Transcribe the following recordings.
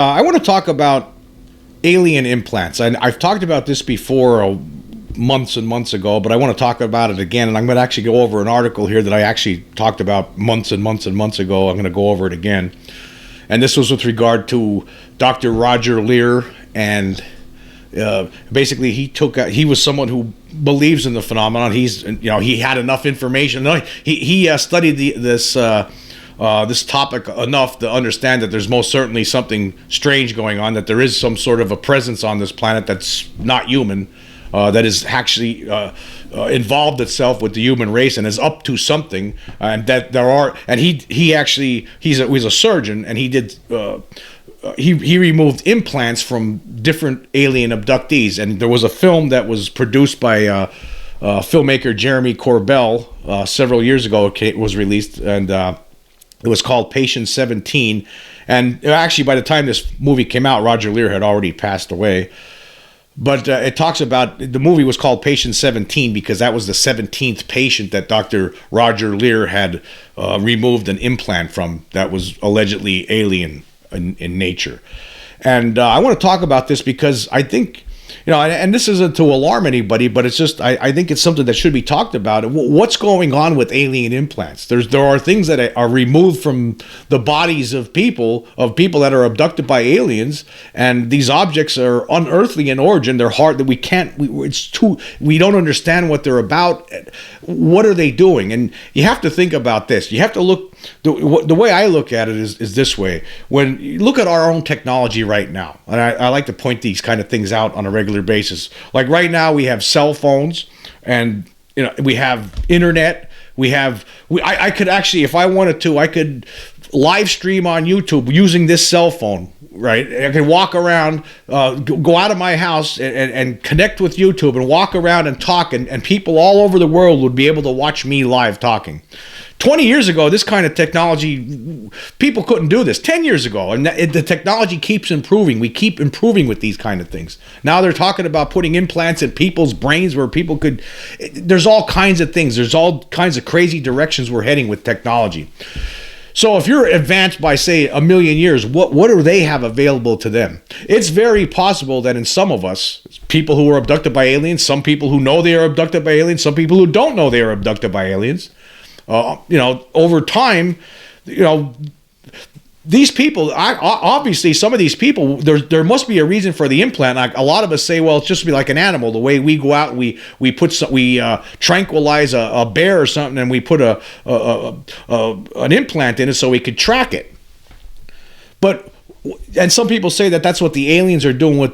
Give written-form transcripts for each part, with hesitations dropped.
I want to talk about alien implants. I've talked about this before months and months ago, but I want to talk about it again. And I'm going to actually go over an article here that I actually talked about months and months and months ago. I'm going to go over it again. And this was with regard to Dr. Roger Leir. And basically, he was someone who believes in the phenomenon. He had enough information. He studied this topic enough to understand that there's most certainly something strange going on, that there is some sort of a presence on this planet that's not human, that is actually involved itself with the human race and is up to something, and that there are. And he's a surgeon, and he removed implants from different alien abductees. And there was a film that was produced by filmmaker Jeremy Corbell several years ago. It was released, and it was called Patient 17. And actually, by the time this movie came out, Roger Leir had already passed away. But it talks about, the movie was called Patient 17 because that was the 17th patient that Dr. Roger Leir had removed an implant from that was allegedly alien in nature. And I want to talk about this because I think, and this isn't to alarm anybody, but it's just, I think it's something that should be talked about. What's going on with alien implants? There are things that are removed from the bodies of people that are abducted by aliens, and these objects are unearthly in origin. They're hard that we don't understand what they're about. What are they doing? And you have to think about this. You have to look, the way I look at it is this way. When you look at our own technology right now, and I like to point these kind of things out on a regular basis. Like right now, we have cell phones, and we have internet. I could actually, if I wanted to, I could live stream on YouTube using this cell phone. Right, I could walk around, go out of my house and connect with YouTube and walk around and talk, and people all over the world would be able to watch me live talking. 20 years ago, this kind of technology, people couldn't do this. 10 years ago, and the technology keeps improving. We keep improving with these kind of things. Now they're talking about putting implants in people's brains where people could, there's all kinds of things. There's all kinds of crazy directions we're heading with technology. So if you're advanced by, say, 1 million years, what do they have available to them? It's very possible that in some of us, people who are abducted by aliens, some people who know they are abducted by aliens, some people who don't know they are abducted by aliens, over time, these people, obviously, some of these people, there must be a reason for the implant. Like a lot of us say, well, it's just be like an animal. The way we go out, we tranquilize a bear or something, and we put an implant in it so we could track it. And some people say that that's what the aliens are doing with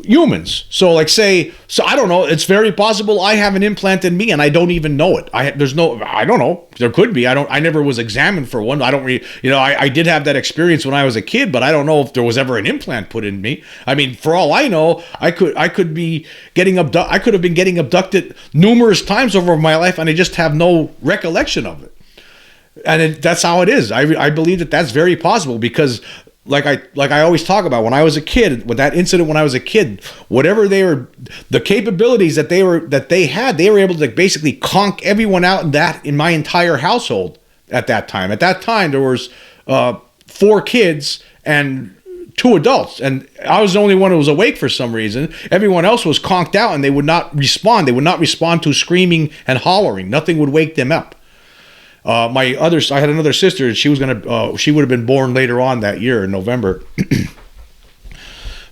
humans. So I don't know. It's very possible I have an implant in me and I don't even know it. I don't know. There could be. I never was examined for one. I don't I did have that experience when I was a kid, but I don't know if there was ever an implant put in me. I mean, for all I know, I could be getting abducted. I could have been getting abducted numerous times over my life, and I just have no recollection of it. And that's how it is. I believe that that's very possible because, like I always talk about, when I was a kid, with that incident when I was a kid, whatever the capabilities that they had, they were able to basically conk everyone out in my entire household at that time. At that time, there was 4 kids and 2 adults, and I was the only one who was awake for some reason. Everyone else was conked out, and they would not respond. They would not respond to screaming and hollering. Nothing would wake them up. I had another sister. She would have been born later on that year in November.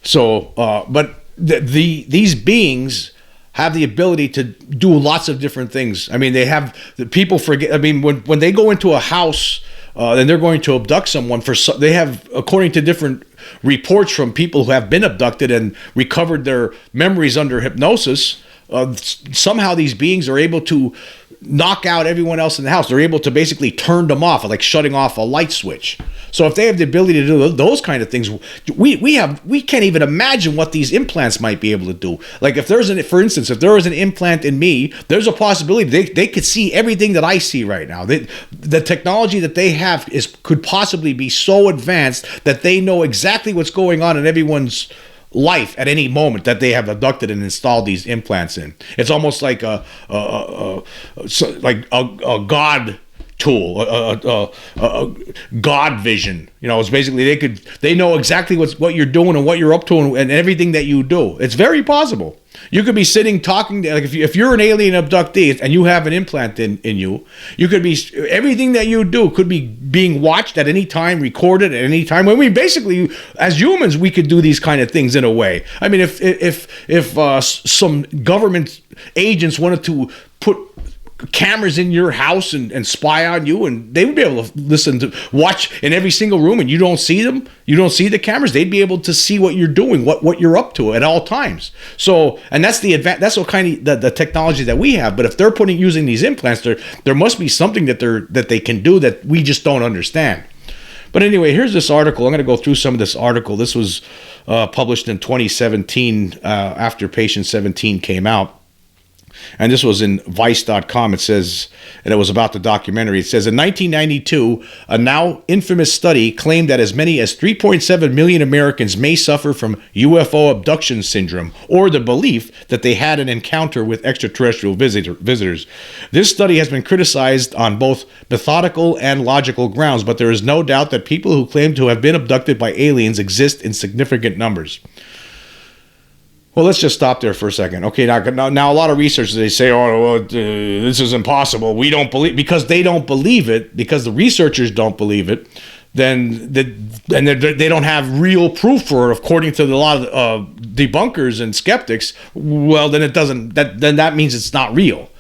So, but these beings have the ability to do lots of different things. I mean, people forget. I mean, when they go into a house and they're going to abduct someone, they have, according to different reports from people who have been abducted and recovered their memories under hypnosis, somehow these beings are able to knock out everyone else in the house. They're able to basically turn them off, like shutting off a light switch. So if they have the ability to do those kind of things, we can't even imagine what these implants might be able to do. Like for instance, if there was an implant in me, there's a possibility they could see everything that I see right now. The technology that they have could possibly be so advanced that they know exactly what's going on in everyone's life at any moment that they have abducted and installed these implants in. It's almost like a god tool, a God vision. You know, it's basically they know exactly what you're doing and what you're up to and everything that you do. It's very possible. You could be sitting talking, like if you're an alien abductee and you have an implant in you, you could be, everything that you do could be being watched at any time, recorded at any time. I mean, basically, as humans, we could do these kind of things in a way. I mean, if some government agents wanted to put cameras in your house and spy on you, and they would be able to watch in every single room, and you don't see them, you don't see the cameras, they'd be able to see what you're doing, what you're up to at all times. So, and that's that's what kind of the technology that we have. But if they're using these implants, there must be something that they can do that we just don't understand. But anyway, here's this article. I'm going to go through some of this article. This was published in 2017 after Patient 17 came out. And this was in Vice.com. It says, and it was about the documentary. It says, in 1992, a now infamous study claimed that as many as 3.7 million Americans may suffer from UFO abduction syndrome, or the belief that they had an encounter with extraterrestrial visitors. This study has been criticized on both methodical and logical grounds, but there is no doubt that people who claim to have been abducted by aliens exist in significant numbers. Well, let's just stop there for a second. Okay, now a lot of researchers, they say, this is impossible. We don't believe, because they don't believe it, because the researchers don't believe it, then they don't have real proof for it, according to a lot of debunkers and skeptics. Well, then that means it's not real.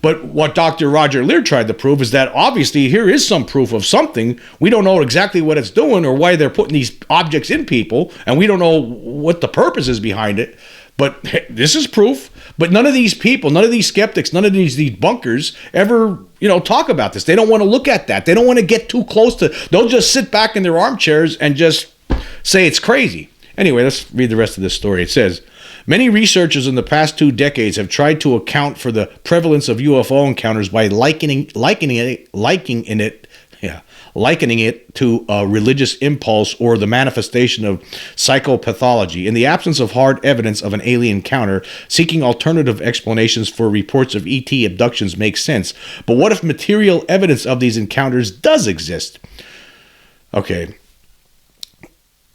But what Dr. Roger Leir tried to prove is that obviously here is some proof of something. We don't know exactly what it's doing or why they're putting these objects in people, and we don't know what the purpose is behind it. But this is proof. But none of these people, none of these skeptics, none of these bunkers ever, talk about this. They don't want to look at that. They don't want to get too close to. They'll just sit back in their armchairs and just say it's crazy. Anyway, let's read the rest of this story. It says, many researchers in the past 2 decades have tried to account for the prevalence of UFO encounters by likening it to a religious impulse or the manifestation of psychopathology. In the absence of hard evidence of an alien encounter, seeking alternative explanations for reports of ET abductions makes sense. But what if material evidence of these encounters does exist? Okay.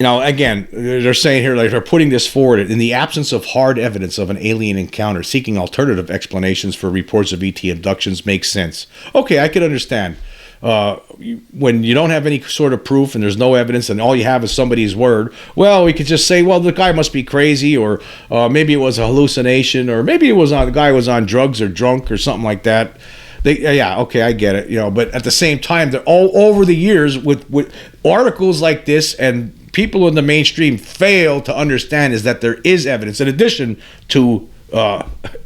Again, they're saying here, they're putting this forward. In the absence of hard evidence of an alien encounter, seeking alternative explanations for reports of ET abductions makes sense. Okay, I can understand. When you don't have any sort of proof and there's no evidence and all you have is somebody's word, well, we could just say, well, the guy must be crazy, or maybe it was a hallucination, or maybe the guy was on drugs or drunk or something like that. Okay, I get it, but at the same time, they're all over the years with articles like this, and people in the mainstream fail to understand is that there is evidence in addition to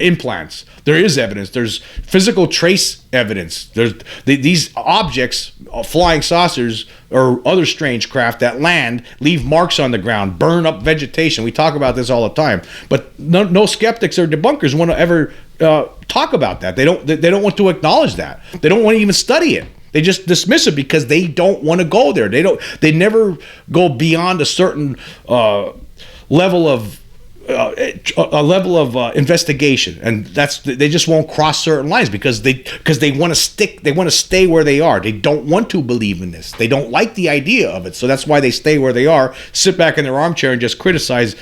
implants. There is evidence. There's physical trace evidence. There's these objects, flying saucers or other strange craft that land, leave marks on the ground, burn up vegetation. We talk about this all the time, but no skeptics or debunkers want to ever talk about that. They don't want to acknowledge that. They don't want to even study it. They just dismiss it because they don't want to go there. They never go beyond a certain level of investigation, and they just won't cross certain lines because they want to stay where they are. They don't want to believe in this. They don't like the idea of it, so that's why they stay where they are, sit back in their armchair and just criticize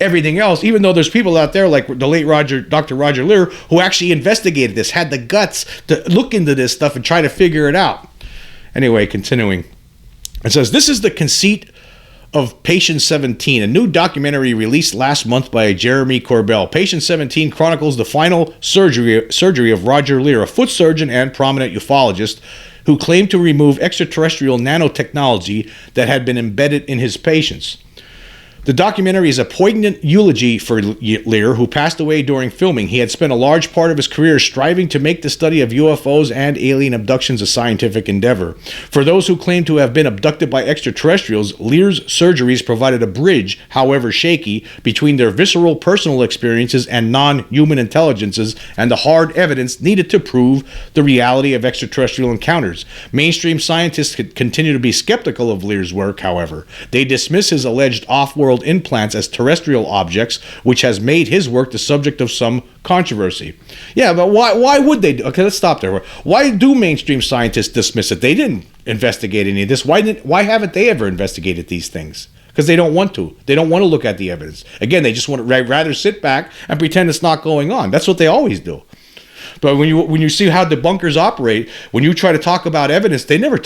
everything else, even though there's people out there like the late Dr. Roger Leir, who actually investigated this, had the guts to look into this stuff and try to figure it out. Anyway, continuing. It says, this is the conceit of Patient 17, a new documentary released last month by Jeremy Corbell. Patient 17 chronicles the final surgery of Roger Leir, a foot surgeon and prominent ufologist who claimed to remove extraterrestrial nanotechnology that had been embedded in his patients. The documentary is a poignant eulogy for Leir, who passed away during filming. He had spent a large part of his career striving to make the study of UFOs and alien abductions a scientific endeavor. For those who claim to have been abducted by extraterrestrials, Leir's surgeries provided a bridge, however shaky, between their visceral personal experiences and non-human intelligences and the hard evidence needed to prove the reality of extraterrestrial encounters. Mainstream scientists continue to be skeptical of Leir's work, however. They dismiss his alleged off-world off-world implants as terrestrial objects, which has made his work the subject of some controversy. Yeah, but why would they do? Okay, let's stop there. Why do mainstream scientists dismiss it? They didn't investigate any of this. Why haven't they ever investigated these things? Because they don't want to. They don't want to look at the evidence. Again, they just want to rather sit back and pretend it's not going on. That's what they always do. But when you see how debunkers operate, when you try to talk about evidence, they never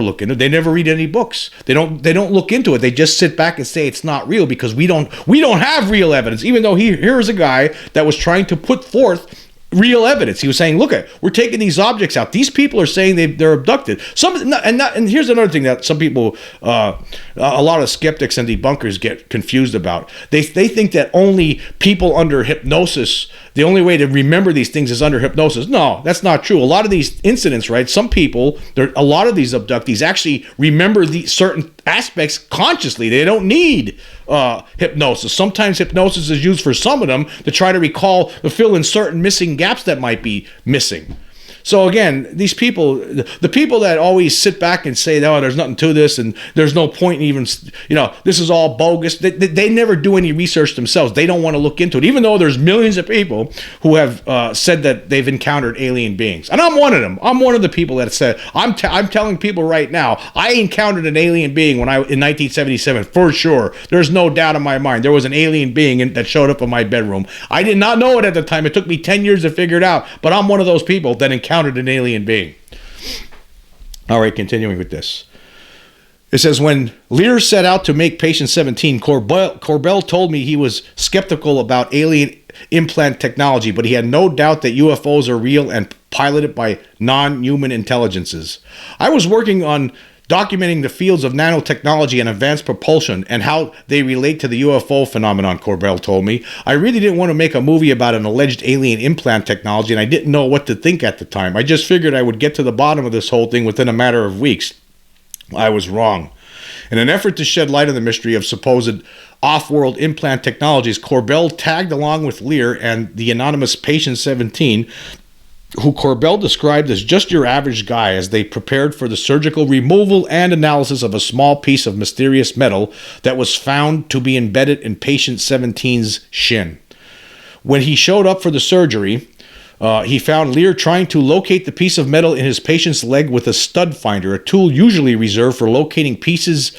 look into it. They never read any books. They don't look into it. They just sit back and say it's not real because we don't have real evidence. Even though here's a guy that was trying to put forth real evidence. He was saying, look, we're taking these objects out. These people are saying they're abducted. And here's another thing that some people, a lot of skeptics and debunkers get confused about. They think that only people under hypnosis, the only way to remember these things is under hypnosis. No, that's not true. A lot of these incidents, right? Some people, a lot of these abductees actually remember the certain aspects consciously. They don't need hypnosis. Sometimes hypnosis is used for some of them to try to recall, to fill in certain missing gaps that might be missing. So again, these people, the people that always sit back and say, "Oh, there's nothing to this, and there's no point in even, this is all bogus." They never do any research themselves. They don't want to look into it, even though there's millions of people who have said that they've encountered alien beings, and I'm one of them. I'm one of the people that said, I'm telling people right now, I encountered an alien being in 1977 for sure. There's no doubt in my mind. There was an alien being that showed up in my bedroom. I did not know it at the time. It took me 10 years to figure it out, but I'm one of those people that encountered an alien being. All right, continuing with this. It says, when Lear set out to make Patient 17, Corbell told me he was skeptical about alien implant technology, but he had no doubt that UFOs are real and piloted by non-human intelligences. I was working on documenting the fields of nanotechnology and advanced propulsion and how they relate to the UFO phenomenon, Corbell told me. I really didn't want to make a movie about an alleged alien implant technology, and I didn't know what to think at the time. I just figured I would get to the bottom of this whole thing within a matter of weeks. I was wrong. In an effort to shed light on the mystery of supposed off-world implant technologies, Corbell tagged along with Lear and the anonymous Patient 17, who Corbell described as just your average guy, as they prepared for the surgical removal and analysis of a small piece of mysterious metal that was found to be embedded in Patient 17's shin. When he showed up for the surgery, he found Lear trying to locate the piece of metal in his patient's leg with a stud finder, a tool usually reserved for locating pieces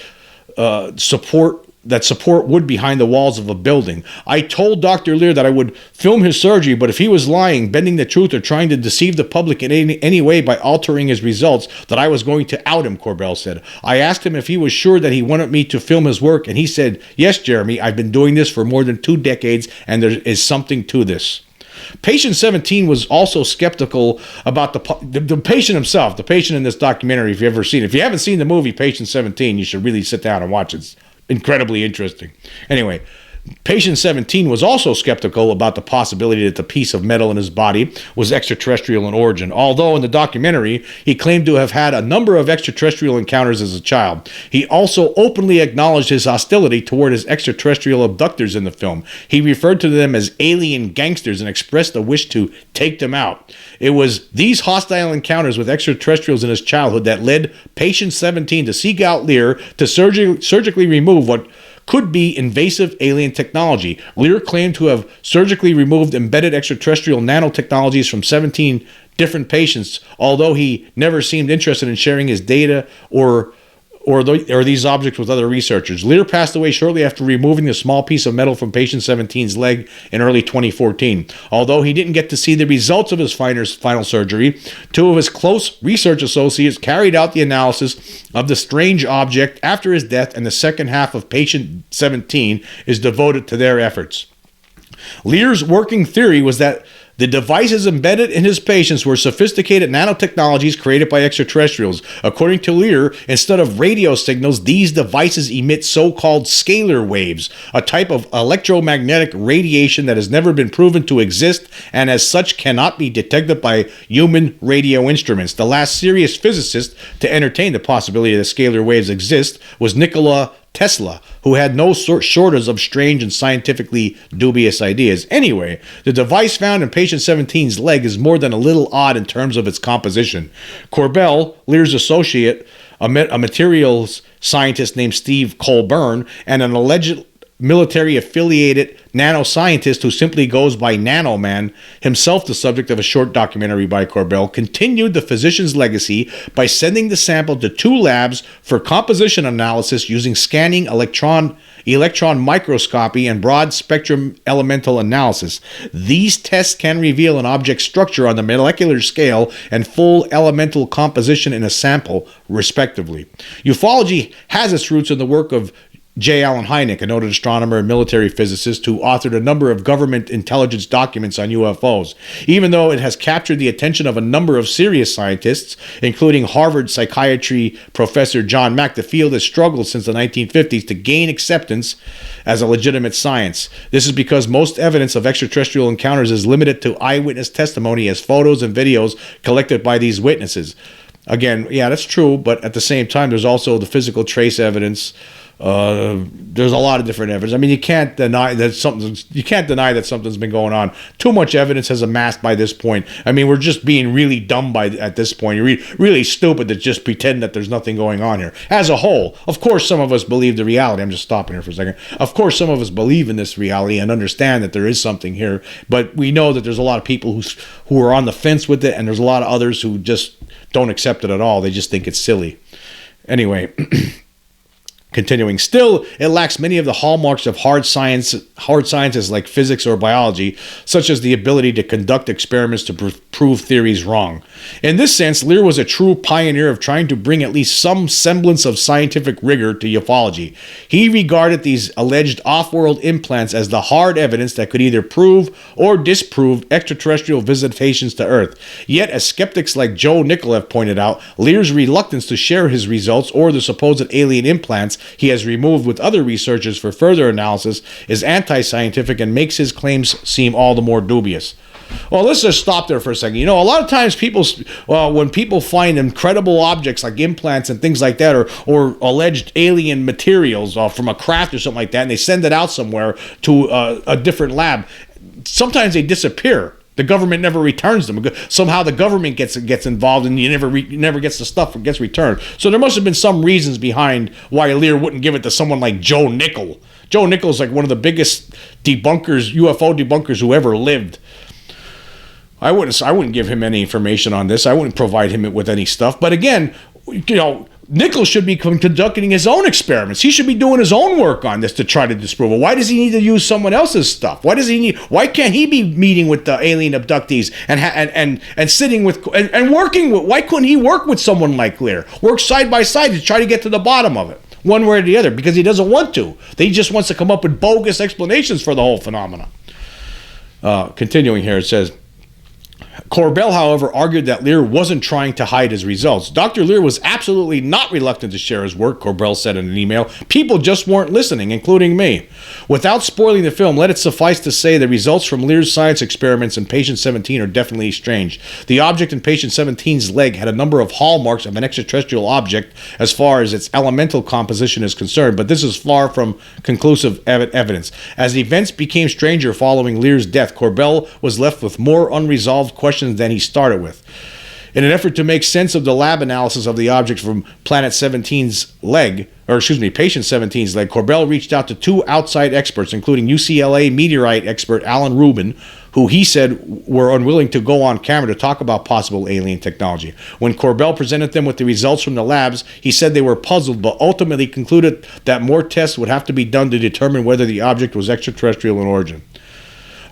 support wood behind the walls of a building. I told Dr. Lear that I would film his surgery, but if he was lying, bending the truth, or trying to deceive the public in any way by altering his results, that I was going to out him, Corbell said. I asked him if he was sure that he wanted me to film his work, and he said, "Yes, Jeremy, I've been doing this for more than 2 decades, and there is something to this." Patient 17 was also skeptical about the patient himself, the patient in this documentary, if you've ever seen it. If you haven't seen the movie Patient 17, you should really sit down and watch it. It's incredibly interesting. Anyway, Patient 17 was also skeptical about the possibility that the piece of metal in his body was extraterrestrial in origin, although in the documentary, he claimed to have had a number of extraterrestrial encounters as a child. He also openly acknowledged his hostility toward his extraterrestrial abductors in the film. He referred to them as alien gangsters and expressed a wish to take them out. It was these hostile encounters with extraterrestrials in his childhood that led Patient 17 to seek out Lear to surgically remove what could be invasive alien technology. Lear claimed to have surgically removed embedded extraterrestrial nanotechnologies from 17 different patients, although he never seemed interested in sharing his data or these objects with other researchers. Lear passed away shortly after removing the small piece of metal from Patient 17's leg in early 2014. Although he didn't get to see the results of his final surgery, 2 of his close research associates carried out the analysis of the strange object after his death, and the second half of Patient 17 is devoted to their efforts. Lear's working theory was that the devices embedded in his patients were sophisticated nanotechnologies created by extraterrestrials. According to Lear, instead of radio signals, these devices emit so-called scalar waves, a type of electromagnetic radiation that has never been proven to exist and as such cannot be detected by human radio instruments. The last serious physicist to entertain the possibility that scalar waves exist was Nikola Tesla, who had no shortage of strange and scientifically dubious ideas. Anyway, the device found in Patient 17's leg is more than a little odd in terms of its composition. Corbell, Lear's associate, a materials scientist named Steve Colburn, and an alleged military-affiliated nanoscientist who simply goes by Nano Man, himself the subject of a short documentary by Corbell, continued the physician's legacy by sending the sample to 2 labs for composition analysis using scanning, electron microscopy, and broad-spectrum elemental analysis. These tests can reveal an object's structure on the molecular scale and full elemental composition in a sample, respectively. Ufology has its roots in the work of J. Allen Hynek, a noted astronomer and military physicist who authored a number of government intelligence documents on UFOs. Even though it has captured the attention of a number of serious scientists, including Harvard psychiatry professor John Mack, the field has struggled since the 1950s to gain acceptance as a legitimate science. This is because most evidence of extraterrestrial encounters is limited to eyewitness testimony as photos and videos collected by these witnesses. Again, yeah, that's true, but at the same time, there's also the physical trace evidence. There's a lot of different evidence. I mean, you can't deny that something's been going on. Too much evidence has amassed by this point. I mean, we're just being really dumb at this point. You're really stupid to just pretend that there's nothing going on here. As a whole, of course, some of us believe the reality. I'm just stopping here for a second. Of course, some of us believe in this reality and understand that there is something here. But we know that there's a lot of people who are on the fence with it, and there's a lot of others who just don't accept it at all. They just think it's silly. Anyway. Continuing, still, it lacks many of the hallmarks of hard sciences like physics or biology, such as the ability to conduct experiments to prove theories wrong. In this sense, Lear was a true pioneer of trying to bring at least some semblance of scientific rigor to ufology. He regarded these alleged off-world implants as the hard evidence that could either prove or disprove extraterrestrial visitations to Earth. Yet, as skeptics like Joe Nickell have pointed out, Lear's reluctance to share his results or the supposed alien implants he has removed with other researchers for further analysis is anti-scientific and makes his claims seem all the more dubious. Well, let's just stop there for a second. You know, a lot of times when people find incredible objects like implants and things like that, or alleged alien materials from a craft or something like that, and they send it out somewhere to a different lab, sometimes they disappear. The government never returns them. Somehow the government gets involved, and you never gets the stuff or gets returned. So there must have been some reasons behind why Lear wouldn't give it to someone like Joe Nickell. Joe Nickell's like one of the biggest debunkers, UFO debunkers who ever lived. I wouldn't give him any information on this. I wouldn't provide him with any stuff. But again, you know, Nichols should be conducting his own experiments. He should be doing his own work on this to try to disprove it. Why does he need to use someone else's stuff? Why can't he be meeting with the alien abductees and sitting with and working with? Why couldn't he work with someone like Lear? Work side by side to try to get to the bottom of it, one way or the other, because he doesn't want to. He just wants to come up with bogus explanations for the whole phenomenon. Continuing here, it says, Corbell, however, argued that Lear wasn't trying to hide his results. Dr. Lear was absolutely not reluctant to share his work, Corbell said in an email. People just weren't listening, including me. Without spoiling the film, let it suffice to say the results from Lear's science experiments in patient 17 are definitely strange. The object in patient 17's leg had a number of hallmarks of an extraterrestrial object as far as its elemental composition is concerned, but this is far from conclusive evidence. As events became stranger following Lear's death, Corbell was left with more unresolved questions than he started with. In an effort to make sense of the lab analysis of the object from patient 17's leg, Corbell reached out to 2 outside experts, including UCLA meteorite expert Alan Rubin, who he said were unwilling to go on camera to talk about possible alien technology. When Corbell presented them with the results from the labs, he said they were puzzled, but ultimately concluded that more tests would have to be done to determine whether the object was extraterrestrial in origin.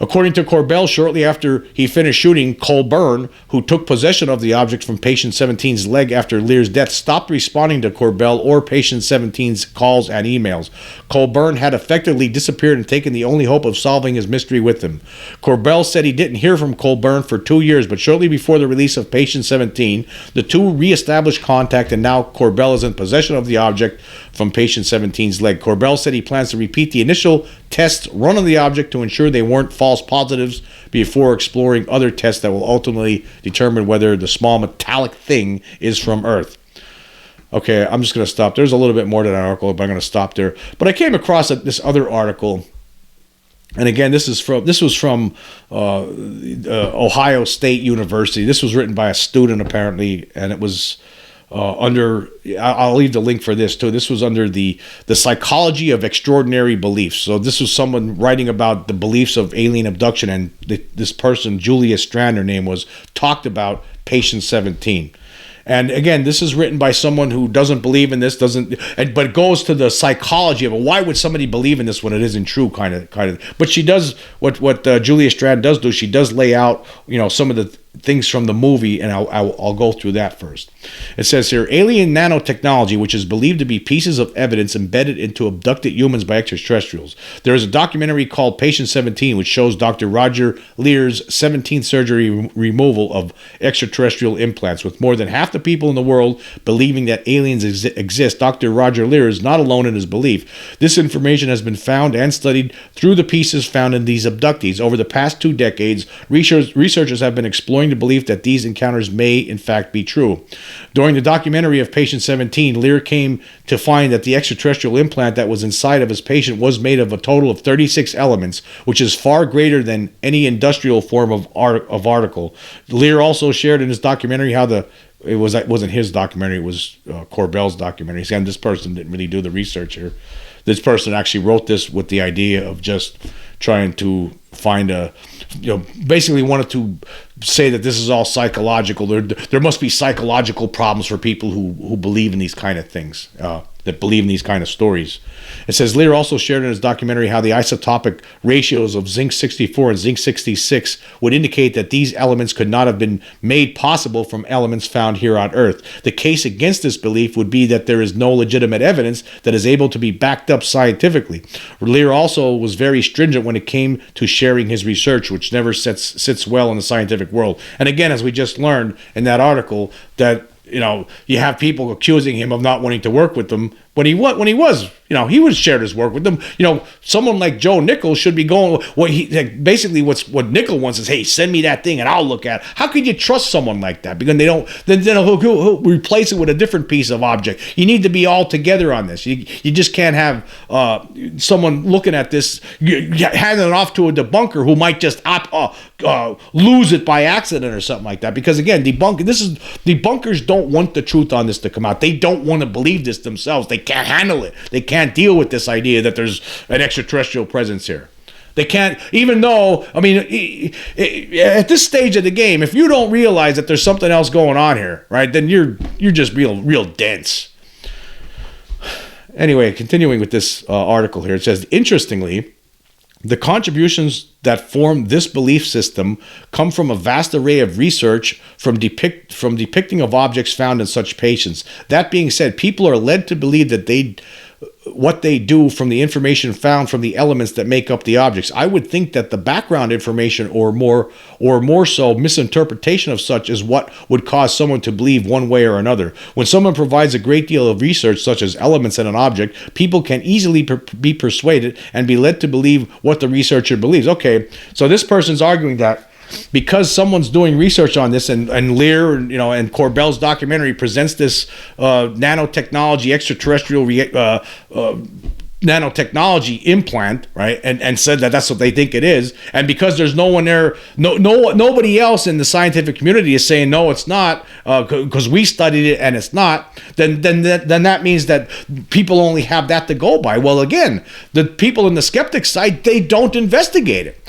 According to Corbell, shortly after he finished shooting, Colburn, who took possession of the object from patient 17's leg after Lear's death, stopped responding to Corbell or patient 17's calls and emails. Colburn had effectively disappeared and taken the only hope of solving his mystery with him. Corbell said he didn't hear from Colburn for 2 years, but shortly before the release of patient 17, the two re-established contact, and now Corbell is in possession of the object from patient 17's leg. Corbell said he plans to repeat the initial tests run on the object to ensure they weren't false positives before exploring other tests that will ultimately determine whether the small metallic thing is from Earth. Okay, I'm just going to stop. There's a little bit more to that article, but I'm going to stop there. But I came across this other article, and again, this was from Ohio State University. This was written by a student, apparently, and it was I'll leave the link for this too. This was under the psychology of extraordinary beliefs. So this was someone writing about the beliefs of alien abduction, and this person, Julia Strand, her name was, talked about patient 17. And again, this is written by someone who doesn't believe in this, but it goes to the psychology of it. Why would somebody believe in this when it isn't true? Kind of. But she does what Julia Strand does do. She does lay out, some of the things from the movie, and I'll go through that first. It says here, alien nanotechnology, which is believed to be pieces of evidence embedded into abducted humans by extraterrestrials. There is a documentary called Patient 17, which shows Dr. Roger Lear's 17th surgery removal of extraterrestrial implants. With more than half the people in the world believing that aliens exist, Dr. Roger Lear is not alone in his belief. This information has been found and studied through the pieces found in these abductees. Over the past 2 decades, researchers have been exploring the belief that these encounters may in fact be true. During the documentary of Patient 17, Lear came to find that the extraterrestrial implant that was inside of his patient was made of a total of 36 elements, which is far greater than any industrial form of article. Lear also shared in his documentary how it wasn't his documentary, it was Corbell's documentary. See, this person didn't really do the research here. This person actually wrote this with the idea of just trying to find basically wanted to say that this is all psychological. There must be psychological problems for people who believe in these kind of things, that believe in these kind of stories. It says Lear also shared in his documentary how the isotopic ratios of zinc-64 and zinc-66 would indicate that these elements could not have been made possible from elements found here on Earth. The case against this belief would be that there is no legitimate evidence that is able to be backed up scientifically. Lear also was very stringent when it came to sharing his research, which never sits well in the scientific world. And again, as we just learned in that article, that you have people accusing him of not wanting to work with them when he was he would share his work with them. Someone like Joe Nichols should be going. What Nichols wants is, hey, send me that thing and I'll look at it. How could you trust someone like that? Because they don't. Then he'll replace it with a different piece of object. You need to be all together on this. You just can't have someone looking at this, handing it off to a debunker who might just lose it by accident or something like that. Because again, debunkers don't want the truth on this to come out. They don't want to believe this themselves. They can't handle it. They can't deal with this idea that there's an extraterrestrial presence here. They can't, even though, at this stage of the game, if you don't realize that there's something else going on here, right, then you're just real dense. Anyway, continuing with this article here, it says, interestingly, the contributions that form this belief system come from a vast array of research from depicting of objects found in such patients. That being said, people are led to believe that what they do from the information found from the elements that make up the objects. I would think that the background information or more so misinterpretation of such is what would cause someone to believe one way or another. When someone provides a great deal of research such as elements in an object, people can easily be persuaded and be led to believe what the researcher believes. Okay, so this person's arguing that because someone's doing research on this, and Lear, and Corbell's documentary presents this nanotechnology, extraterrestrial nanotechnology implant, right, and said that that's what they think it is, and because there's no one there, nobody else in the scientific community is saying no, it's not, because we studied it and it's not, then that means that people only have that to go by. Well, again, the people in the skeptic side, they don't investigate it.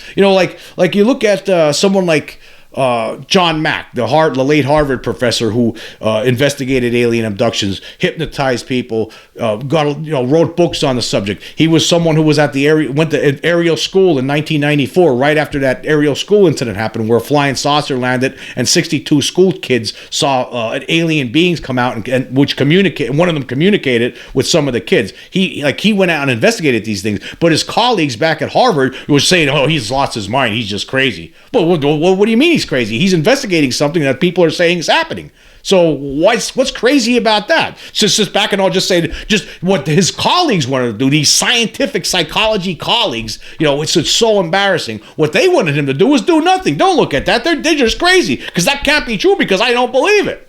Like you look at someone like John Mack, the late Harvard professor who investigated alien abductions, hypnotized people, wrote books on the subject. He was someone who was went to aerial school in 1994, right after that aerial school incident happened, where a flying saucer landed and 62 school kids saw alien beings come out and which communicate. One of them communicated with some of the kids. He went out and investigated these things, but his colleagues back at Harvard were saying, "Oh, he's lost his mind. He's just crazy." Well, what do you mean he's crazy? He's investigating something that people are saying is happening. So what's crazy about that? Just back and I'll just say just what his colleagues wanted to do, these scientific psychology colleagues, it's so embarrassing. What they wanted him to do was do nothing. Don't look at that. They're just crazy, because that can't be true because I don't believe it.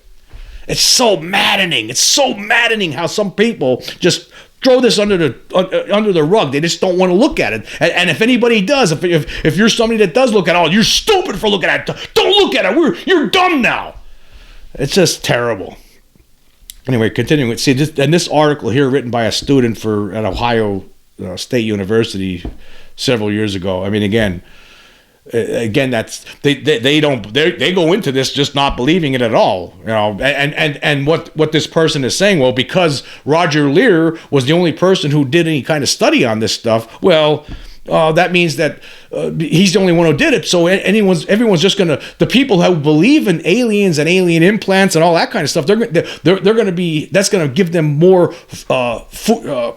It's so maddening. It's so maddening how some people just throw this under the rug. They just don't want to look at it. And if anybody does, if you're somebody that does look at it, you're stupid for looking at it. Don't look at it. You're dumb now. It's just terrible. Anyway, continuing. See, this article here, written by a student at Ohio State University several years ago. I mean, again, that's they go into this just not believing it at all, you know. And what this person is saying, well, because Roger Lear was the only person who did any kind of study on this stuff, well, that means that he's the only one who did it. So everyone's just gonna, the people who believe in aliens and alien implants and all that kind of stuff, they're gonna be, that's gonna give them more food,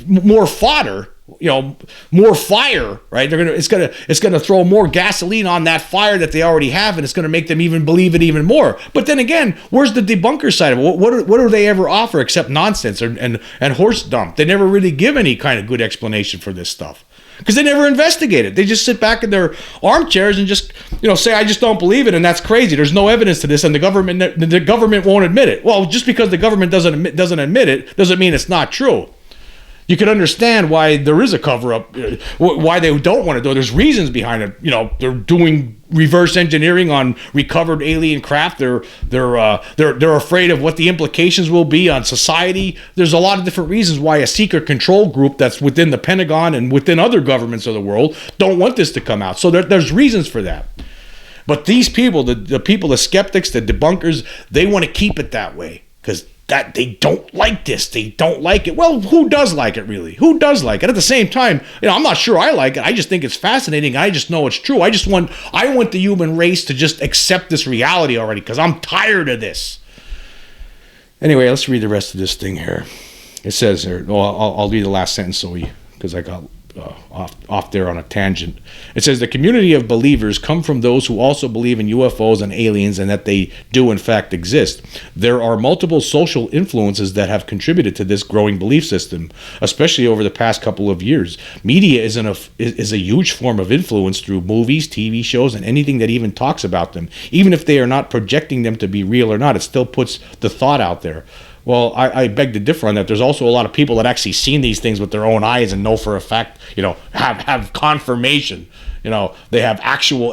more fodder, you know, more fire, right? It's gonna throw more gasoline on that fire that they already have, and it's gonna make them even believe it even more. But then again, where's the debunker side of it? What do they ever offer except nonsense and horse dump? They never really give any kind of good explanation for this stuff, because they never investigate it. They just sit back in their armchairs and just, you know, say, I just don't believe it, and that's crazy. There's no evidence to this, and the government won't admit it. Well, just because the government doesn't admit it doesn't mean it's not true. You can understand why there is a cover-up, why they don't want to do it. There's reasons behind it. You know, they're doing reverse engineering on recovered alien craft. They're afraid of what the implications will be on society. There's a lot of different reasons why a secret control group that's within the Pentagon and within other governments of the world don't want this to come out. So there's reasons for that. But these people, the people, the skeptics, the debunkers, they want to keep it that way because that they don't like this. They don't like it. Well, who does like it, really? Who does like it? At the same time, you know, I'm not sure I like it. I just think it's fascinating. I just know it's true. I want the human race to just accept this reality already, because I'm tired of this. Anyway, let's read the rest of this thing here. It says here, I'll read the last sentence because I got off there on a tangent. It says the community of believers come from those who also believe in UFOs and aliens, and that they do in fact exist. There are multiple social influences that have contributed to this growing belief system, especially over the past couple of years. Media is a huge form of influence through movies, TV shows, and anything that even talks about them. Even if they are not projecting them to be real or not, it still puts the thought out there. Well, I beg to differ on that. There's also a lot of people that actually seen these things with their own eyes and know for a fact, you know, have confirmation. You know, they have actual,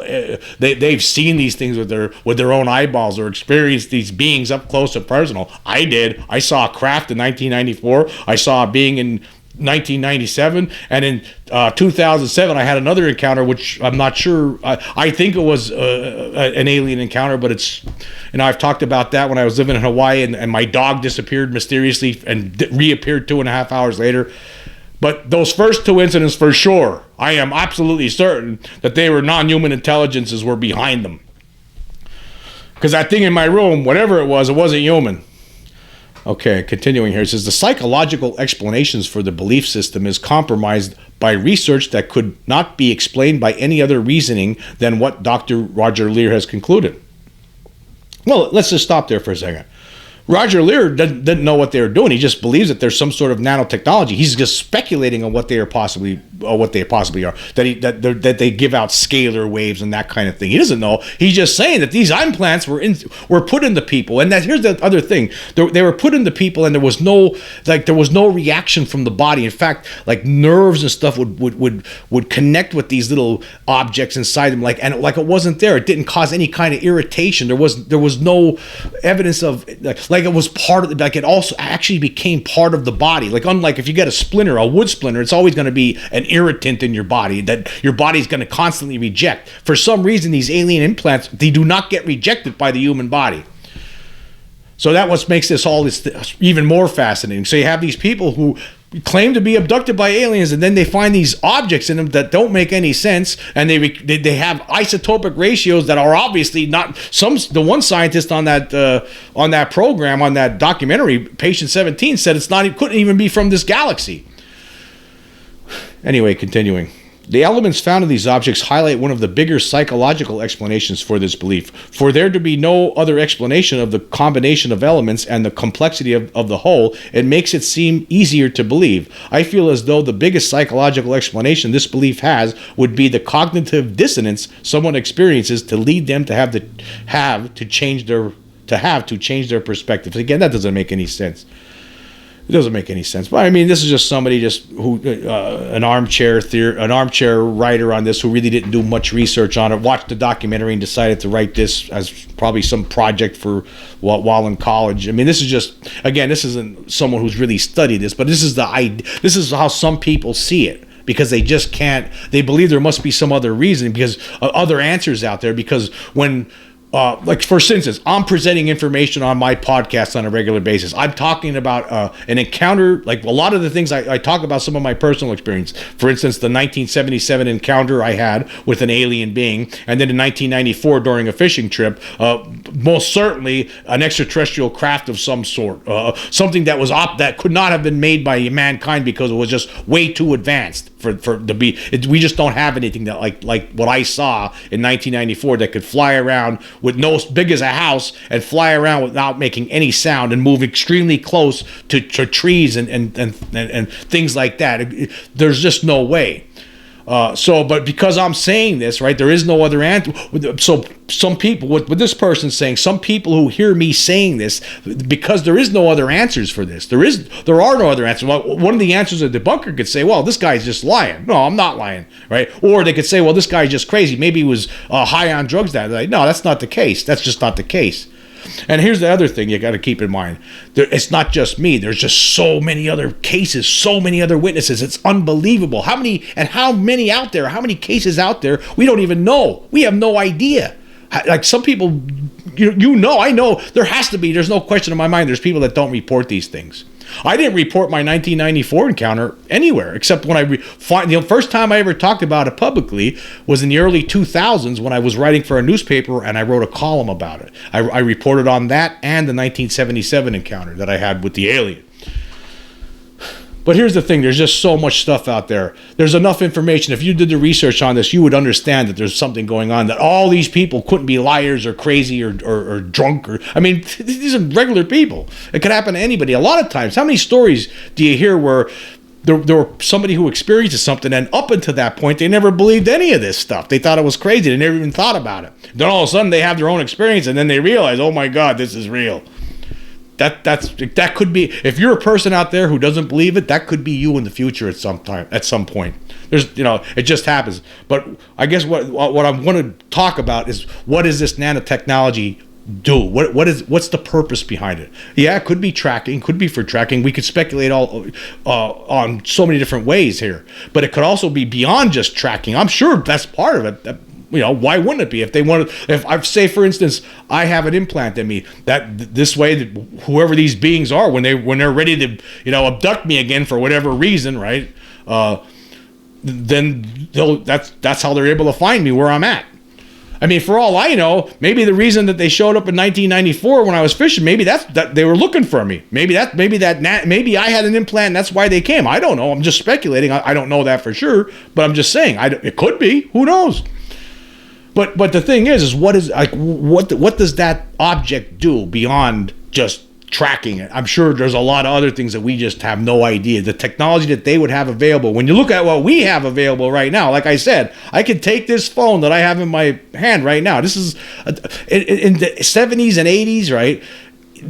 they've seen these things with their own eyeballs, or experienced these beings up close and personal. I did. I saw a craft in 1994. I saw a being in 1997, and in 2007 I had another encounter, which I'm not sure, I think it was an alien encounter, but it's, you know, I've talked about that when I was living in Hawaii, and my dog disappeared mysteriously and reappeared 2.5 hours later. But those first two incidents, for sure, I am absolutely certain that they were non-human intelligences were behind them, because that thing in my room, whatever it wasn't human. Okay, continuing here, it says the psychological explanations for the belief system is compromised by research that could not be explained by any other reasoning than what Dr. Roger Lear has concluded. Well, let's just stop there for a second. Roger Lear didn't know what they were doing. He just believes that there's some sort of nanotechnology. He's just speculating on what they possibly are. That they give out scalar waves and that kind of thing. He doesn't know. He's just saying that these implants were put into people. And that here's the other thing: they were put into people, and there was no reaction from the body. In fact, like nerves and stuff would connect with these little objects inside them, like it wasn't there. It didn't cause any kind of irritation. There was no evidence of like it was part of it also actually became part of the body. Like, unlike if you get a wood splinter, it's always going to be an irritant in your body that your body's going to constantly reject. For some reason, these alien implants, they do not get rejected by the human body. So that what makes this even more fascinating. So you have these people who claim to be abducted by aliens, and then they find these objects in them that don't make any sense, and they have isotopic ratios that are obviously not. The one scientist on that program, on that documentary, Patient 17, said it couldn't even be from this galaxy. Anyway, continuing. The elements found in these objects highlight one of the bigger psychological explanations for this belief. For there to be no other explanation of the combination of elements and the complexity of the whole, it makes it seem easier to believe. I feel as though the biggest psychological explanation this belief has would be the cognitive dissonance someone experiences to lead them to have to change their perspective. Again, that doesn't make any sense. It doesn't make any sense. But I mean, this is just somebody who an armchair writer on this who really didn't do much research on it. Watched the documentary and decided to write this as probably some project for while in college. I mean, this is just, again, this isn't someone who's really studied this, but this is how some people see it. Because they just can't, they believe there must be some other reason, because other answers out there. Because when, like for instance, I'm presenting information on my podcast on a regular basis. I'm talking about an encounter, like a lot of the things I talk about, some of my personal experience. For instance, the 1977 encounter I had with an alien being, and then in 1994 during a fishing trip, most certainly an extraterrestrial craft of some sort, something that was that could not have been made by mankind because it was just way too advanced for to be. We just don't have anything that like what I saw in 1994 that could fly around with no big as a house and fly around without making any sound and move extremely close to trees and things like that. There's just no way. But because I'm saying this, right, there is no other answer. So some people, what this person's saying, some people who hear me saying this, because there is no other answers for this. There are no other answers. Well, one of the answers a debunker could say, well, this guy's just lying. No, I'm not lying, right? Or they could say, well, this guy's just crazy. Maybe he was high on drugs. No, that's not the case. That's just not the case. And here's the other thing you got to keep in mind. It's not just me. There's just so many other cases, so many other witnesses. It's unbelievable. How many out there, how many cases out there, we don't even know. We have no idea. Like some people, I know there has to be, there's no question in my mind, there's people that don't report these things. I didn't report my 1994 encounter anywhere except when the first time I ever talked about it publicly was in the early 2000s when I was writing for a newspaper and I wrote a column about it. I reported on that and the 1977 encounter that I had with the alien. But here's the thing, there's just so much stuff out there. There's enough information. If you did the research on this, you would understand that there's something going on, that all these people couldn't be liars or crazy or drunk. I mean, these are regular people. It could happen to anybody. A lot of times, how many stories do you hear where there were somebody who experiences something and up until that point, they never believed any of this stuff. They thought it was crazy. They never even thought about it. Then all of a sudden, they have their own experience and then they realize, oh my God, this is real. That could be, if you're a person out there who doesn't believe it, that could be you in the future at some point. There's, it just happens. But I guess what I'm going to talk about is, what does this nanotechnology do? What's the purpose behind it? Yeah, it could be tracking, could be for tracking. We could speculate all on so many different ways here, but it could also be beyond just tracking. I'm sure that's part of it. Why wouldn't it be? If they wanted, if I say, for instance, I have an implant in me, that this way, that whoever these beings are, when they're ready to, abduct me again for whatever reason, right? Then that's how they're able to find me where I'm at. I mean, for all I know, maybe the reason that they showed up in 1994 when I was fishing, maybe that they were looking for me. Maybe I had an implant and that's why they came. I don't know. I'm just speculating. I don't know that for sure, but I'm just saying it could be. Who knows? But the thing is what does that object do beyond just tracking it? I'm sure there's a lot of other things that we just have no idea. The technology that they would have available. When you look at what we have available right now, like I said, I could take this phone that I have in my hand right now. This is in the 70s and 80s, right?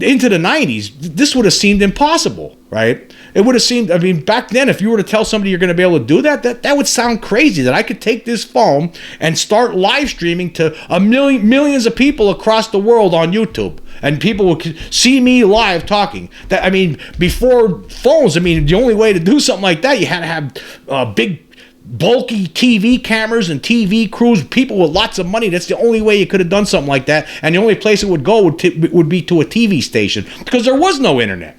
Into the 90s, this would have seemed impossible, right? It would have seemed, I mean, back then, if you were to tell somebody you're going to be able to do that would sound crazy, that I could take this phone and start live streaming to millions of people across the world on YouTube, and people would see me live talking. That, I mean, before phones, I mean, the only way to do something like that, you had to have big, bulky TV cameras and TV crews, people with lots of money. That's the only way you could have done something like that, and the only place it would go would be to a TV station, because there was no internet.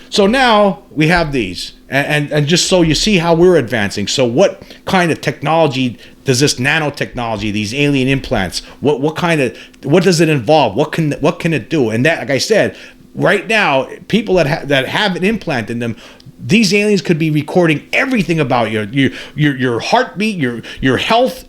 So now we have these, and just so you see how we're advancing. So what kind of technology does this nanotechnology, these alien implants, what does it involve? What can it do? And that, like I said, right now, people that have an implant in them, these aliens could be recording everything about your heartbeat, your health.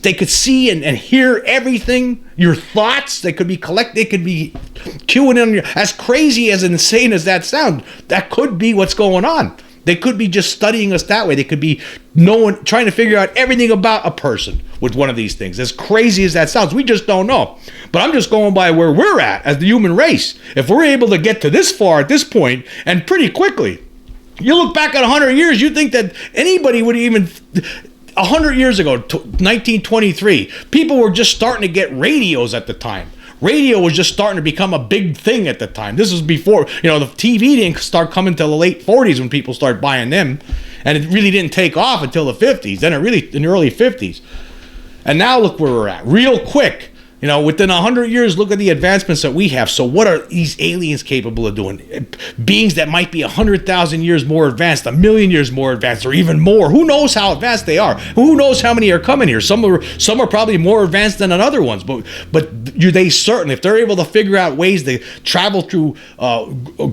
They could see and hear everything, your thoughts. They could be queuing in. As crazy, as insane as that sounds, that could be what's going on. They could be just studying us that way. They could be trying to figure out everything about a person with one of these things. As crazy as that sounds, we just don't know. But I'm just going by where we're at as the human race. If we're able to get to this far at this point, and pretty quickly, you look back at 100 years, you think that anybody would even... 100 years ago, 1923, people were just starting to get radios at the time. Radio was just starting to become a big thing at the time. This was before, the TV didn't start coming till the late 40s when people started buying them. And it really didn't take off until the 50s. Then in the early 50s. And now look where we're at. Real quick. Within 100 years, look at the advancements that we have. So what are these aliens capable of doing? Beings that might be 100,000 years more advanced, 1,000,000 years more advanced, or even more. Who knows how advanced they are? Who knows how many are coming here? Some are probably more advanced than other ones. But they certainly, if they're able to figure out ways to travel through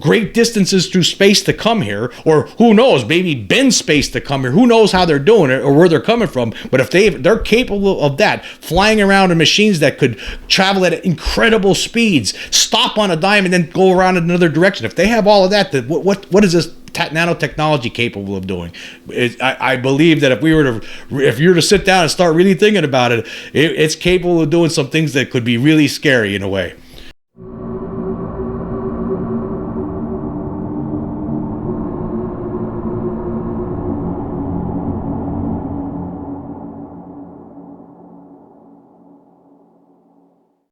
great distances through space to come here, or who knows, maybe bend space to come here. Who knows how they're doing it or where they're coming from? But if they're capable of that, flying around in machines that could travel at incredible speeds, stop on a dime, and then go around in another direction. If they have all of that, then what is this nanotechnology capable of doing? I believe that if you were to sit down and start really thinking about it, it's capable of doing some things that could be really scary in a way.